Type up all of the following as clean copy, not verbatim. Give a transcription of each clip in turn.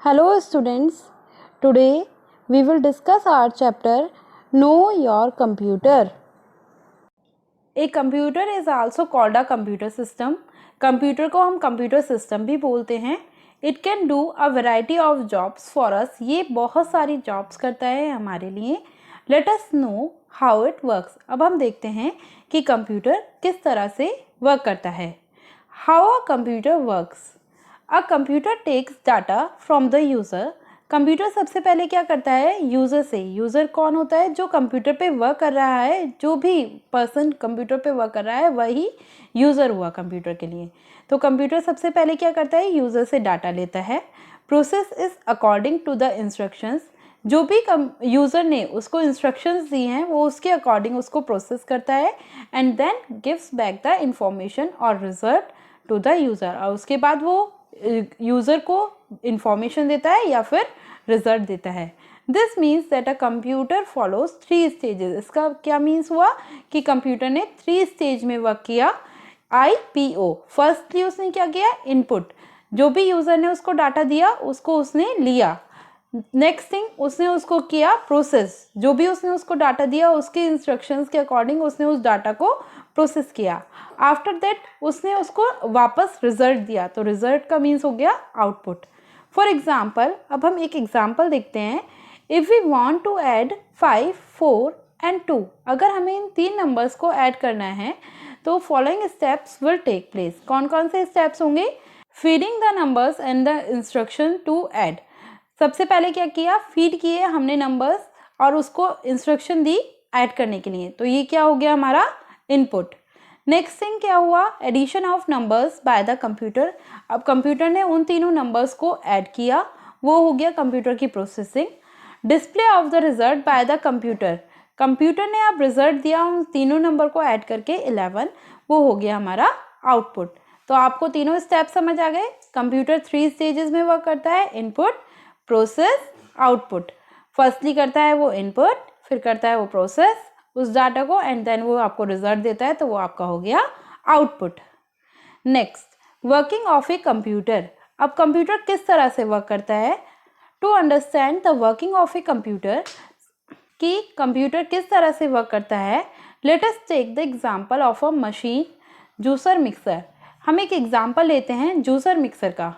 Hello students, today we will discuss our chapter Know Your Computer. A computer is also called a computer system. Computer को हम computer system भी बोलते हैं. It can do a variety of jobs for us. ये बहुत सारी jobs करता है हमारे लिए. Let us know how it works. अब हम देखते हैं कि कंप्यूटर किस तरह से वर्क करता है. How a computer works. A computer takes data from the user. Computer सबसे पहले क्या करता है यूज़र से. यूज़र कौन होता है? जो कंप्यूटर पे वर्क कर रहा है. जो भी पर्सन कंप्यूटर पे वर्क कर रहा है वही यूज़र हुआ कंप्यूटर के लिए. तो कंप्यूटर सबसे पहले क्या करता है यूज़र से डाटा लेता है. Process is according to the instructions. जो भी यूज़र ने उसको इंस्ट्रक्शंस दी हैं वो उसके अकॉर्डिंग उसको प्रोसेस करता है and then gives back the information और रिजल्ट टू द यूज़र. और उसके बाद वो यूज़र को इंफॉर्मेशन देता है या फिर रिजल्ट देता है. This means that a computer follows 3 stages. इसका क्या मीन्स हुआ कि कंप्यूटर ने 3 स्टेज में वर्क किया. IPO. फर्स्टली उसने क्या किया इनपुट. जो भी यूज़र ने उसको डाटा दिया उसको उसने लिया. नेक्स्ट थिंग उसने उसको किया प्रोसेस. जो भी उसने उसको डाटा दिया उसके इंस्ट्रक्शंस के अकॉर्डिंग उसने उस डाटा को प्रोसेस किया. आफ्टर दैट उसने उसको वापस रिजल्ट दिया. तो रिजल्ट का मीन्स हो गया आउटपुट. फॉर एग्जाम्पल अब हम एक एग्जाम्पल देखते हैं. If we want to add 5, 4 and 2. अगर हमें इन 3 नंबर्स को ऐड करना है तो following steps will take place. कौन कौन से स्टेप्स होंगे? Feeding the numbers and the instruction to add. सबसे पहले क्या किया फीड किए हमने नंबर्स और उसको इंस्ट्रक्शन दी ऐड करने के लिए. तो ये क्या हो गया हमारा इनपुट. नेक्स्ट थिंग क्या हुआ addition of numbers by the computer. अब कंप्यूटर ने उन तीनों नंबर्स को ऐड किया. वो हो गया कंप्यूटर की processing. Display of the result by the computer. Computer ने अब रिजल्ट दिया उन तीनों नंबर को ऐड करके 11. वो हो गया हमारा आउटपुट. तो आपको तीनों स्टेप समझ आ गए. कंप्यूटर 3 स्टेजेस में वर्क करता है इनपुट प्रोसेस आउटपुट. फर्स्टली करता है वो इनपुट फिर करता है वो प्रोसेस उस डाटा को एंड देन वो आपको रिजल्ट देता है तो वो आपका हो गया output. Next working of a computer. अब कंप्यूटर किस तरह से वर्क करता है. To understand the working of a computer कि कंप्यूटर किस तरह से वर्क करता है let us take the example of a machine juicer mixer. हम एक एग्जांपल लेते हैं जूसर मिक्सर का.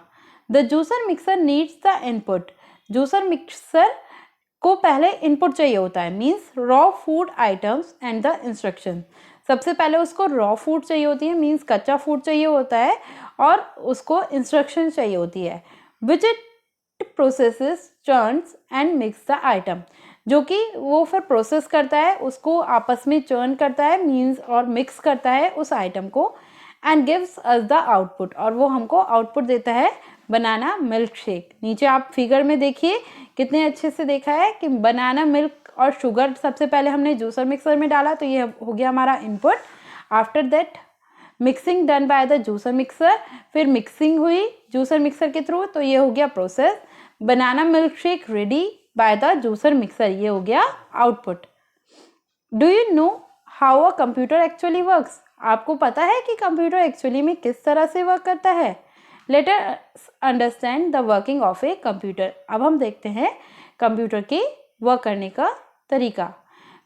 The juicer mixer needs the input. Juicer mixer को पहले इनपुट चाहिए होता है means raw food items and the instruction. सबसे पहले उसको रॉ फूड चाहिए होती है मीन्स कच्चा फूड चाहिए होता है और उसको इंस्ट्रक्शन चाहिए होती है which it processes churns and mix the item. जो कि वो फिर प्रोसेस करता है उसको आपस में चर्न करता है मीन्स और मिक्स करता है उस आइटम को and gives us the output. और वो हमको आउटपुट देता है बनाना मिल्क शेक. नीचे आप फिगर में देखिए कितने अच्छे से देखा है कि बनाना मिल्क और शुगर सबसे पहले हमने जूसर मिक्सर में डाला तो ये हो गया हमारा input. After that mixing done by the juicer mixer. फिर मिक्सिंग हुई जूसर मिक्सर के थ्रू तो ये हो गया process. Banana milk shake ready by the juicer mixer. ये हो गया output. Do you know how a computer actually works. आपको पता है कि कंप्यूटर एक्चुअली में किस तरह से वर्क करता है. Let us understand the working of a computer. अब हम देखते हैं कंप्यूटर की वर्क करने का तरीका.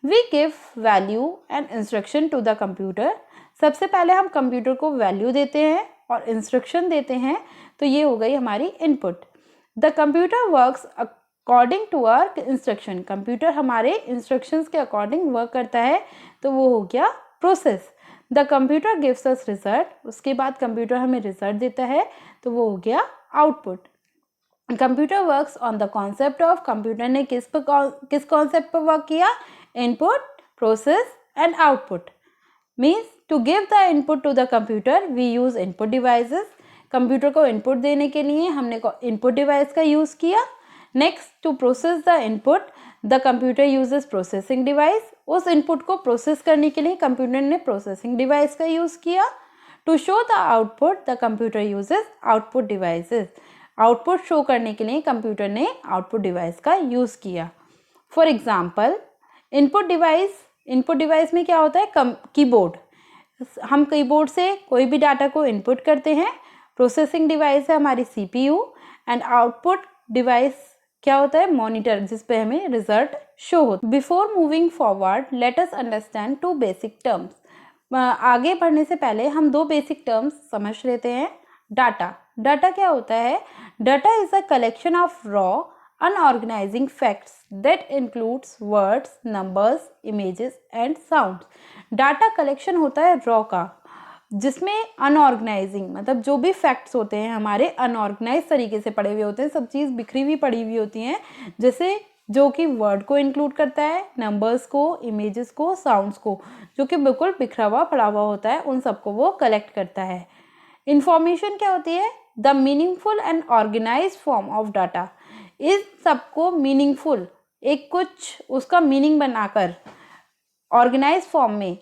We give value and instruction to the computer. सबसे पहले हम कंप्यूटर को वैल्यू देते हैं और इंस्ट्रक्शन देते हैं तो ये हो गई हमारी input. The computer works according to our instruction. Computer हमारे इंस्ट्रक्शंस के अकॉर्डिंग वर्क करता है तो वो हो गया process. The computer gives us result. उसके बाद कंप्यूटर हमें रिजल्ट देता है तो वो हो गया output. Computer works on the concept of. Computer ने किस कॉन्सेप्ट पर वर्क किया input process and output. Means to give the input to the computer we use input devices. Computer को इनपुट देने के लिए हमने इनपुट डिवाइस का यूज़ किया. Next to process the input the computer uses processing device. उस input को process करने के लिए कंप्यूटर ने प्रोसेसिंग डिवाइस का यूज़ किया. To show the output the computer uses output devices. Output show करने के लिए कंप्यूटर ने आउटपुट डिवाइस का यूज़ किया. फॉर एग्जाम्पल इनपुट डिवाइस में क्या होता है कीबोर्ड. हम कीबोर्ड से कोई भी डाटा को इनपुट करते हैं. प्रोसेसिंग डिवाइस है हमारी CPU एंड आउटपुट डिवाइस क्या होता है? मॉनिटर, जिस पे हमें रिजल्ट शो होता है। Before moving forward let us understand 2 basic terms. आगे बढ़ने से पहले हम 2 बेसिक टर्म्स समझ लेते हैं। डाटा, डाटा क्या होता है? Data is a collection of raw unorganizing facts that includes words, numbers, images and sounds. Data collection होता है रॉ का, जिसमें अनऑर्गेनाइजिंग मतलब जो भी फैक्ट्स होते हैं हमारे अनऑर्गेनाइज तरीके से पड़े हुए होते हैं, सब चीज़ बिखरी हुई पड़ी हुई होती हैं, जैसे जो कि वर्ड को इंक्लूड करता है, नंबर्स को, इमेजेस को, साउंड्स को, जो कि बिल्कुल बिखरा हुआ पड़ा हुआ होता है, उन सबको वो कलेक्ट करता है। इंफॉर्मेशन क्या होती है? The meaningful and organise form of data. इस सबको मीनिंगफुल, एक कुछ उसका मीनिंग बनाकर ऑर्गेनाइज फॉर्म में,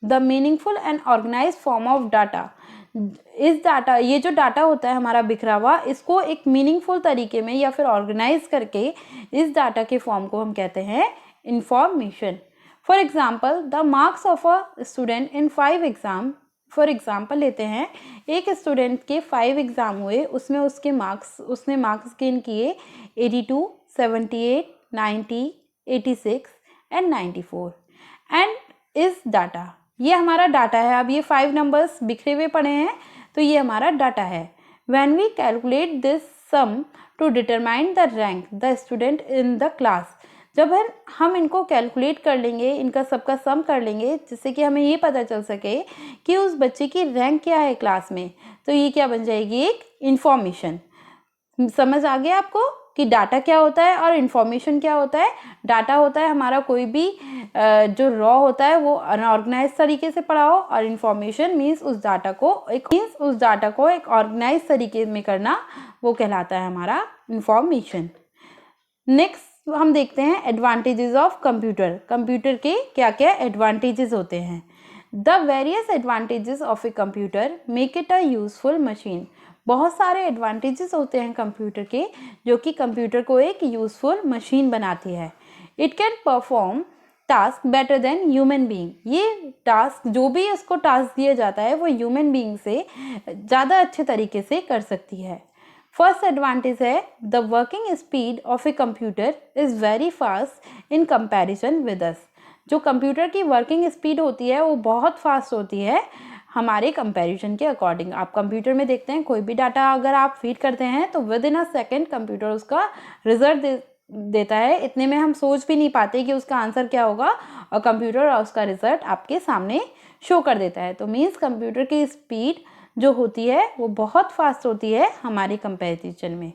the meaningful and organise form of data, इस डाटा, ये जो डाटा होता है हमारा बिखरा हुआ, इसको एक मीनिंगफुल तरीके में या फिर ऑर्गेनाइज करके इस डाटा के फॉर्म को हम कहते हैं information. For example the marks of a student in 5 exam. For example लेते हैं, एक स्टूडेंट के 5 एग्ज़ाम हुए, उसमें उसने मार्क्स गेन किए 82, 78, 90, 86 एंड 94 एंड इस डाटा, ये हमारा डाटा है। अब ये 5 नंबर्स बिखरे हुए पड़े हैं, तो ये हमारा डाटा है। When we calculate this sum to determine the rank the student in the class, जब हम इनको कैलकुलेट कर लेंगे, इनका सबका सम कर लेंगे, जिससे कि हमें ये पता चल सके कि उस बच्चे की रैंक क्या है क्लास में, तो ये क्या बन जाएगी? एक इंफॉर्मेशन। समझ आ गया आपको कि डाटा क्या होता है और इंफॉर्मेशन क्या होता है? डाटा होता है हमारा कोई भी जो रॉ होता है वो अनऑर्गेनाइज तरीके से पड़ा हो, और इंफॉर्मेशन मीन्स उस डाटा को एक ऑर्गेनाइज तरीके में करना, वो कहलाता है हमारा इंफॉर्मेशन। नेक्स्ट हम देखते हैं एडवांटेजेस ऑफ कंप्यूटर। कंप्यूटर के क्या क्या एडवांटेजेस होते हैं? The various advantages of a computer make it a useful machine. बहुत सारे एडवांटेजेस होते हैं कंप्यूटर के, जो कि कंप्यूटर को एक यूजफुल मशीन बनाती है। It can perform task better than human being. ये टास्क, जो भी इसको टास्क दिया जाता है, वो ह्यूमन बीइंग से ज़्यादा अच्छे तरीके से कर सकती है। फर्स्ट एडवांटेज है the working speed of a computer is very fast in comparison with us. जो कंप्यूटर की वर्किंग स्पीड होती है वो बहुत फास्ट होती है हमारे कंपैरिजन के अकॉर्डिंग। आप कंप्यूटर में देखते हैं, कोई भी डाटा अगर आप फीड करते हैं तो with in a second computer उसका रिजल्ट देता है। इतने में हम सोच भी नहीं पाते कि उसका आंसर क्या होगा, और कंप्यूटर उसका रिजल्ट आपके सामने शो कर देता है। तो मीन्स कंप्यूटर की स्पीड जो होती है वो बहुत फास्ट होती है हमारे कंपैरिजन में।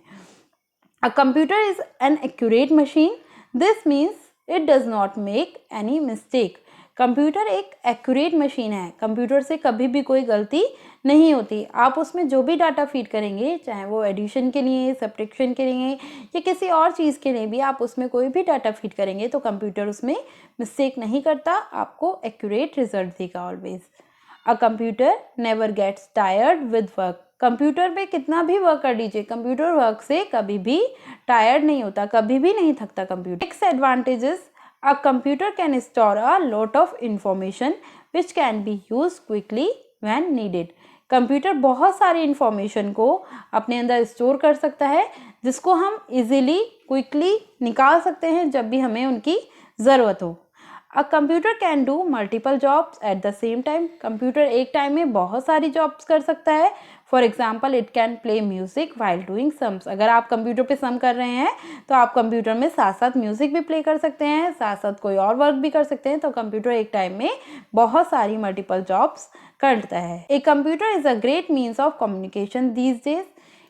A computer is an accurate machine, this means it does not make any mistake. Computer एक एक्यूरेट मशीन है, कंप्यूटर से कभी भी कोई गलती नहीं होती। आप उसमें जो भी डाटा फीड करेंगे, चाहे वो एडिशन के लिए, सब्ट्रैक्शन के लिए या किसी और चीज़ के लिए भी आप उसमें कोई भी डाटा फीड करेंगे, तो कंप्यूटर उसमें मिस्टेक नहीं करता, आपको एक्यूरेट रिजल्ट देगा always. A computer never gets tired with work. Computer पे कितना भी वर्क कर लीजिए, कंप्यूटर वर्क से कभी भी टायर्ड नहीं होता, कभी भी नहीं थकता computer. Next advantages, a computer can store a lot of information which can be use quickly when needed. Computer बहुत सारी इंफॉर्मेशन को अपने अंदर स्टोर कर सकता है, जिसको हम इजीली क्विकली निकाल सकते हैं जब भी हमें उनकी ज़रूरत हो। अ computer can do multiple jobs at the same time. Computer एक टाइम में बहुत सारी जॉब्स कर सकता है। For example it can play music while doing sums. अगर आप कंप्यूटर पे सम कर रहे हैं तो आप कंप्यूटर में साथ साथ म्यूजिक भी प्ले कर सकते हैं, साथ साथ कोई और वर्क भी कर सकते हैं। तो कंप्यूटर एक टाइम में बहुत सारी मल्टीपल जॉब्स करता है। A computer is a great means of communication these days.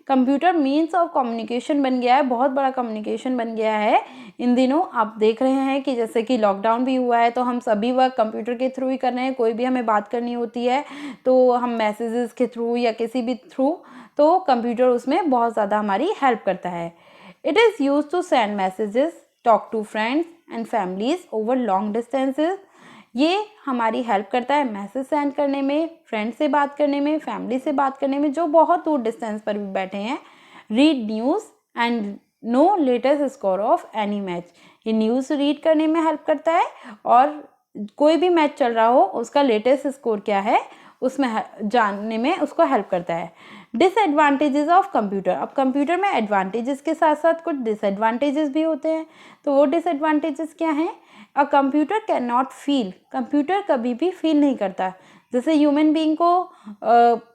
Computer means of communication बन गया है, बहुत बड़ा कम्युनिकेशन बन गया है इन दिनों। आप देख रहे हैं कि जैसे कि लॉकडाउन भी हुआ है, तो हम सभी वर्क कंप्यूटर के थ्रू ही कर रहे हैं। कोई भी हमें बात करनी होती है तो हम मैसेजेस के थ्रू या किसी भी थ्रू, तो कंप्यूटर उसमें बहुत ज़्यादा हमारी हेल्प करता है। It is use to send messages, talk to friends and families over long distances. ये हमारी हेल्प करता है मैसेज सेंड करने में, फ्रेंड से बात करने में, फैमिली से बात करने में जो बहुत दूर डिस्टेंस पर भी बैठे हैं। Read news and know latest score of any match. ये न्यूज़ रीड करने में हेल्प करता है, और कोई भी मैच चल रहा हो उसका लेटेस्ट स्कोर क्या है उसमें जानने में उसको हेल्प करता है। डिसएडवांटेजेस ऑफ कंप्यूटर, अब कंप्यूटर में एडवांटेजेस के साथ साथ कुछ डिसएडवांटेजेस भी होते हैं, तो वो डिसएडवांटेजेस क्या हैं? अ computer can not feel, computer कभी भी फील नहीं करता। जैसे ह्यूमन बीइंग को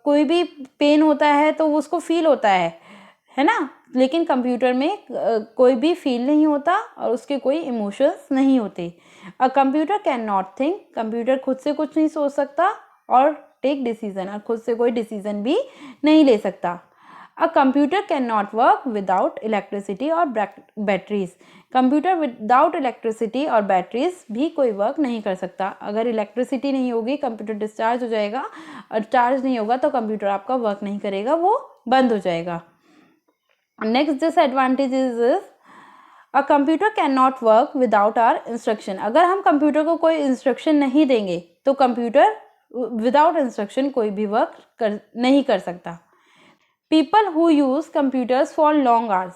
कोई भी पेन होता है तो उसको फील होता है ना, लेकिन कंप्यूटर में कोई भी फील नहीं होता और उसके कोई इमोशंस नहीं होते। अ computer can not think, computer खुद से कुछ नहीं सोच सकता और टेक डिसीजन, और खुद से कोई डिसीजन भी नहीं ले सकता। अ computer can not work without electricity और बैटरीज, कंप्यूटर विदाउट इलेक्ट्रिसिटी और बैटरीज भी कोई वर्क नहीं कर सकता। अगर इलेक्ट्रिसिटी नहीं होगी कंप्यूटर डिस्चार्ज हो जाएगा, और चार्ज नहीं होगा तो कंप्यूटर आपका वर्क नहीं करेगा, वो बंद हो जाएगा। Next disadvantage is a computer can not work without our instruction, अगर हम कंप्यूटर को कोई इंस्ट्रक्शन नहीं देंगे तो कंप्यूटर विदाउट इंस्ट्रक्शन कोई भी वर्क नहीं कर सकता। People who use computers for long hours,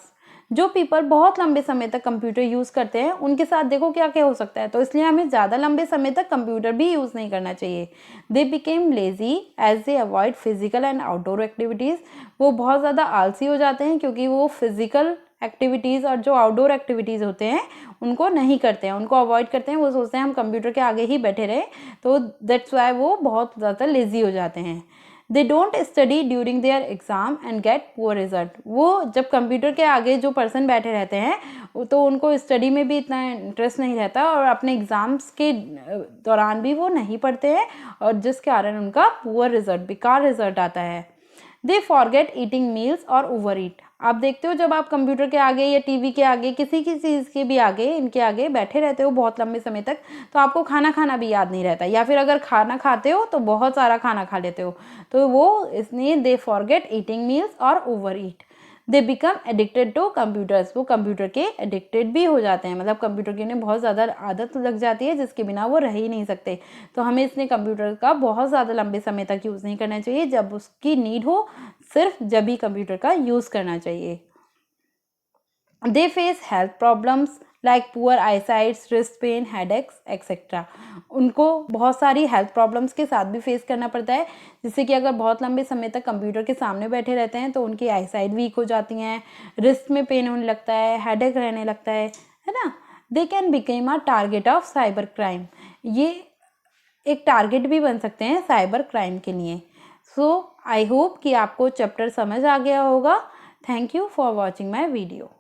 जो पीपल बहुत लंबे समय तक कंप्यूटर यूज़ करते हैं उनके साथ देखो क्या क्या हो सकता है, तो इसलिए हमें ज़्यादा लंबे समय तक कंप्यूटर भी यूज़ नहीं करना चाहिए। They became lazy as they avoid physical and outdoor activities, वो बहुत ज़्यादा आलसी हो जाते हैं क्योंकि वो फिजिकल एक्टिविटीज़ और जो आउटडोर एक्टिविटीज़ होते हैं उनको नहीं करते हैं, उनको अवॉइड करते हैं, वो सोचते हैं हम कंप्यूटर के आगे ही बैठे रहें, तो दैट्स वाई वो बहुत ज़्यादा लेज़ी हो जाते हैं। They don't study during their exam and get poor result, वो जब कंप्यूटर के आगे जो पर्सन बैठे रहते हैं तो उनको स्टडी में भी इतना इंटरेस्ट नहीं रहता और अपने एग्ज़ाम्स के दौरान भी वो नहीं पढ़ते हैं और जिस कारण उनका पुअर रिजल्ट, बेकार रिजल्ट आता है। दे फॉरगेट ईटिंग मील्स और ओवर ईट, आप देखते हो जब आप कंप्यूटर के आगे या टीवी के आगे किसी चीज़ के भी आगे, इनके आगे बैठे रहते हो बहुत लंबे समय तक, तो आपको खाना खाना भी याद नहीं रहता, या फिर अगर खाना खाते हो तो बहुत सारा खाना खा लेते हो, तो वो इसलिए दे फॉरगेट ईटिंग मील्स और over eat. They become addicted to computers, वो कंप्यूटर के एडिक्टेड भी हो जाते हैं, मतलब कंप्यूटर की उन्हें बहुत ज़्यादा आदत लग जाती है जिसके बिना वो रह ही नहीं सकते। तो हमें इसलिए कंप्यूटर का बहुत ज़्यादा लंबे समय तक यूज़ नहीं करना चाहिए, जब उसकी नीड हो सिर्फ जब ही कंप्यूटर का यूज़ करना चाहिए। They face health problems like poor eyesights, wrist pain, headaches etcetera, उनको बहुत सारी हेल्थ प्रॉब्लम्स के साथ भी फेस करना पड़ता है, जिससे कि अगर बहुत लंबे समय तक कंप्यूटर के सामने बैठे रहते हैं तो उनकी आईसाइट वीक हो जाती हैं, रिस्ट में पेन होने लगता है, हेडेक रहने लगता है ना। They can became a target of cyber crime, ये एक टारगेट भी बन सकते हैं साइबर क्राइम के लिए। सो आई होप कि आपको चैप्टर समझ आ गया होगा। Thank you for watching my video.